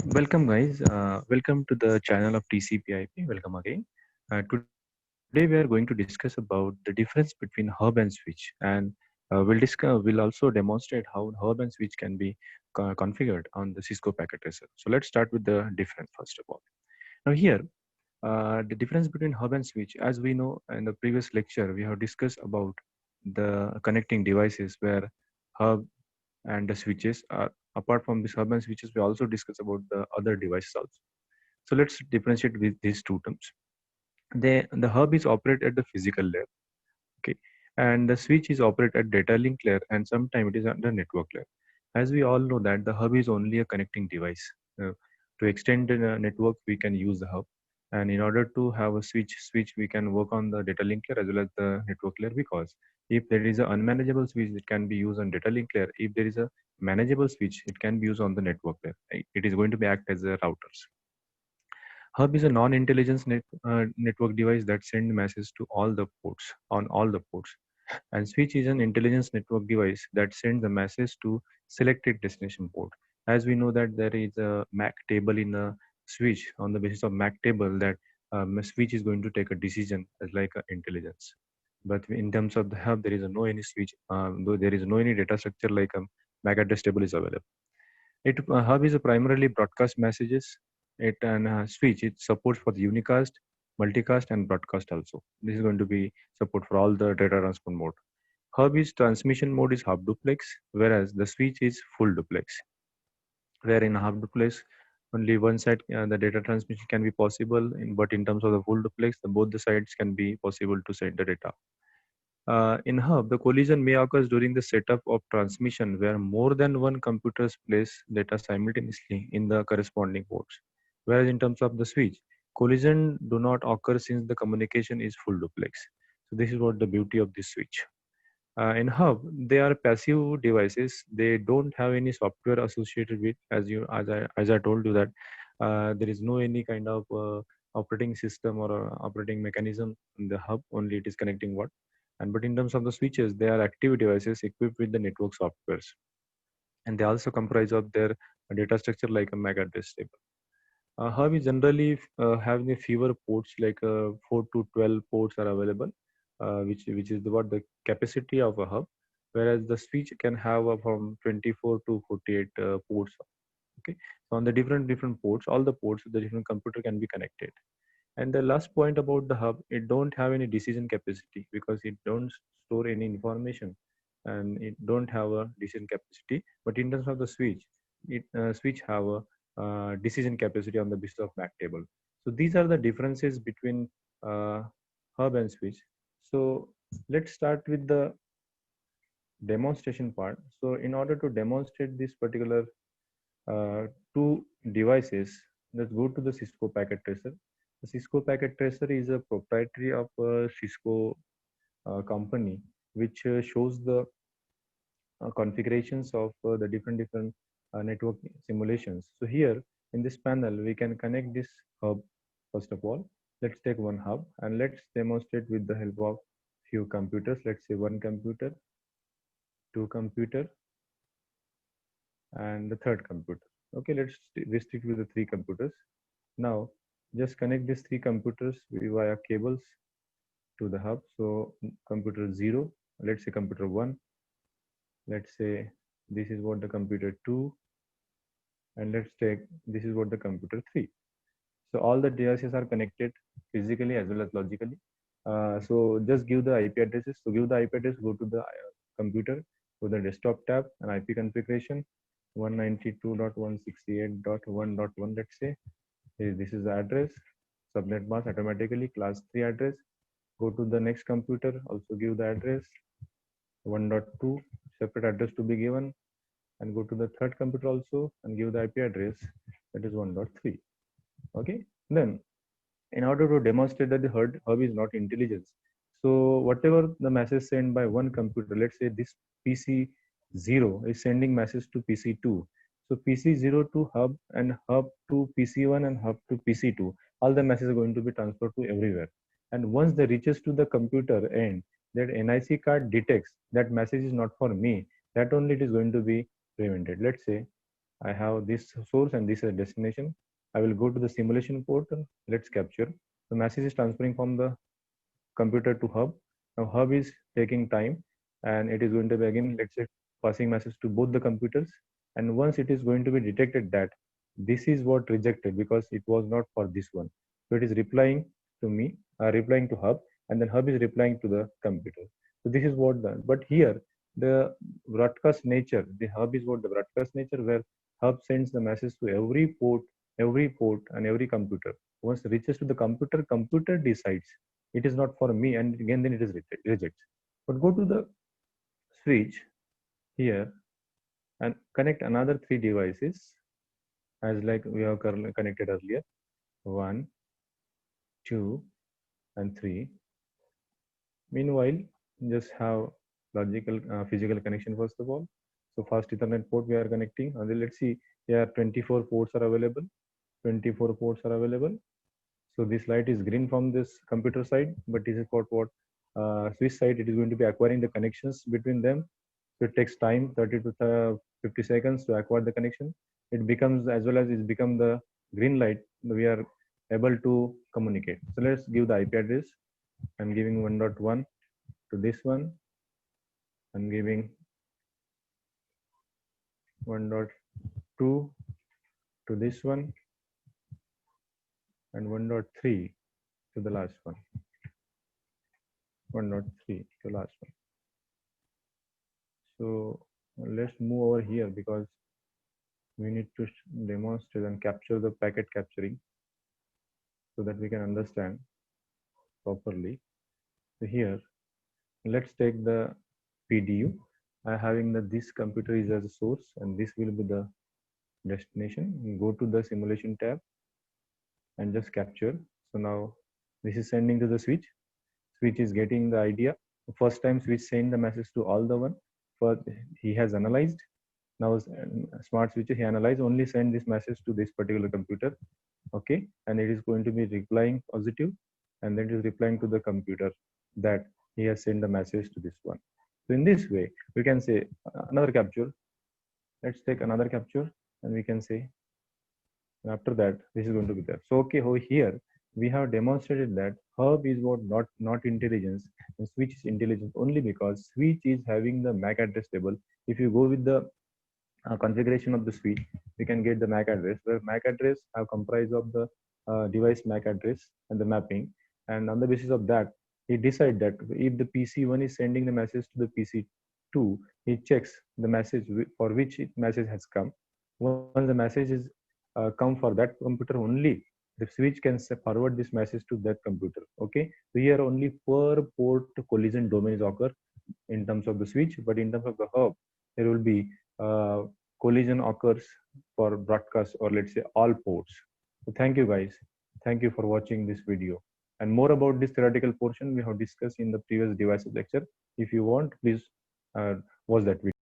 Welcome, guys. Welcome to the channel of TCP/IP. Welcome again. Today, we are going to discuss about the difference between hub and switch, and we'll also demonstrate how hub and switch can be configured on the Cisco Packet Tracer. So let's start with the difference first of all. Now, here, the difference between hub and switch, as we know in the previous lecture, we have discussed about the connecting devices where hub and the switches are apart from this hub and switches. We also discuss about the other devices also. So let's differentiate with these two terms. The hub is operate at the physical layer, okay, and the switch is operate at data link layer, and sometimes it is under network layer. As we all know that the hub is only a connecting device. To extend the network, we can use the hub, and in order to have a switch we can work on the data link layer as well as the network layer, because if there is an unmanageable switch, it can be used on data link layer. If there is a manageable switch, it can be used on the network layer. It is going to be act as a routers. Hub is a non-intelligence network device that send messages to all the ports on all the ports, and switch is an intelligence network device that sends the message to selected destination port. As we know that there is a MAC table in a switch. On the basis of MAC table, that a switch is going to take a decision as like a intelligence. But in terms of the hub, there is no any switch, though there is no any data structure like a MAC address table is available. Hub is a primarily broadcast messages. It and switch it supports for the unicast, multicast, and broadcast also. This is going to be support for all the data transport mode. Hub is transmission mode is half duplex, whereas the switch is full duplex. Where in half duplex, only one side the data transmission can be possible, but in terms of the full duplex, both the sides can be possible to send the data. In hub, the collision may occur during the setup of transmission where more than one computers place data simultaneously in the corresponding ports. Whereas in terms of the switch, collision do not occur since the communication is full duplex. So this is what the beauty of this switch. In hub, they are passive devices. They don't have any software associated with, as I told you that there is no any kind of operating system or operating mechanism in the hub. Only it is connecting what. And but in terms of the switches, they are active devices equipped with the network softwares, and they also comprise of their data structure like a MAC address table. Hub is generally having a fewer ports, like 4 to 12 ports are available, which is what the capacity of a hub, whereas the switch can have from 24 to 48 ports. Okay, so on the different ports, all the ports, the different computer can be connected. And the last point about the hub, it don't have any decision capacity because it don't store any information, and it don't have a decision capacity. But in terms of the switch, it switch have a decision capacity on the basis of MAC table. So these are the differences between uh, hub and switch. So let's start with the demonstration part. So in order to demonstrate this particular uh, two devices, let's go to the Cisco Packet Tracer. The Cisco Packet Tracer is a proprietary of a Cisco company, which shows the configurations of the different network simulations. So here in this panel, we can connect this hub. First of all, let's take one hub and let's demonstrate with the help of few computers. Let's say one computer, two computer, and the third computer. Okay, let's restrict with the three computers. Now, just connect these three computers via cables to the hub. So computer 0, let's say computer 1, let's say this is what the computer 2, and let's take this is what the computer 3. So all the devices are connected physically as well as logically. So just give the IP addresses. So give the IP address, go to the computer, go to the desktop tab and IP configuration 192.168.1.1, let's say. This is the address, subnet mask automatically, class 3 address. Go to the next computer, also give the address 1.2, separate address to be given, and go to the third computer also and give the IP address, that is 1.3. Okay, then in order to demonstrate that the hub is not intelligence, so whatever the message sent by one computer, let's say this PC0 is sending message to PC2. So PC0 to hub and hub to PC1 and hub to PC2, all the messages are going to be transferred to everywhere. And once they reaches to the computer end, that NIC card detects that message is not for me, that only it is going to be prevented. Let's say I have this source and this is a destination. I will go to the simulation port. Let's capture. The message is transferring from the computer to hub. Now hub is taking time and it is going to be again, let's say, passing message to both the computers. And once it is going to be detected that this is what rejected because it was not for this one. So it is replying to me, replying to hub, and then hub is replying to the computer. So this is what the, but here the broadcast nature, the hub is what the broadcast nature where hub sends the message to every port and every computer. Once it reaches to the computer, computer decides it is not for me, and again then it is rejects. But go to the switch here and connect another three devices as like we have connected earlier, 1, 2 and 3. Meanwhile, just have logical physical connection first of all. So fast Ethernet port we are connecting, and then let's see here 24 ports are available. 24 ports are available. So this light is green from this computer side, but this is for what Swiss side. It is going to be acquiring the connections between them. So it takes time, 30 to 50 seconds to acquire the connection. It becomes, as well as it's become the green light, we are able to communicate. So let's give the IP address. I'm giving 1.1 to this one. I'm giving 1.2 to this one and 1.3 to the last one. 1.3 to the last one. So let's move over here because we need to demonstrate and capture the packet capturing so that we can understand properly. So here, let's take the PDU. I having that this computer is as a source and this will be the destination. Go to the simulation tab and just capture. So now this is sending to the switch. Switch is getting the idea. First time switch send the message to all the one. First he has analyzed. Now smart switch he analyze only send this message to this particular computer. Okay, and it is going to be replying positive, and then it is replying to the computer that he has sent the message to this one. So in this way, we can say another capture. Let's take another capture, and we can say after that this is going to be there. So okay, over here we have demonstrated that hub is what not intelligence and switch is intelligence only because switch is having the MAC address table. If you go with the configuration of the switch, we can get the MAC address where MAC address have comprised of the device MAC address and the mapping, and on the basis of that he decide that if the PC1 is sending the message to the PC2, he checks the message for which message has come. Once the message is come for that computer only, the switch can forward this message to that computer. Okay, so here only per port collision domains occur in terms of the switch, but in terms of the hub there will be collision occurs for broadcast or let's say all ports. So thank you guys. Thank you for watching this video. And more about this theoretical portion we have discussed in the previous devices lecture. If you want, please watch that video.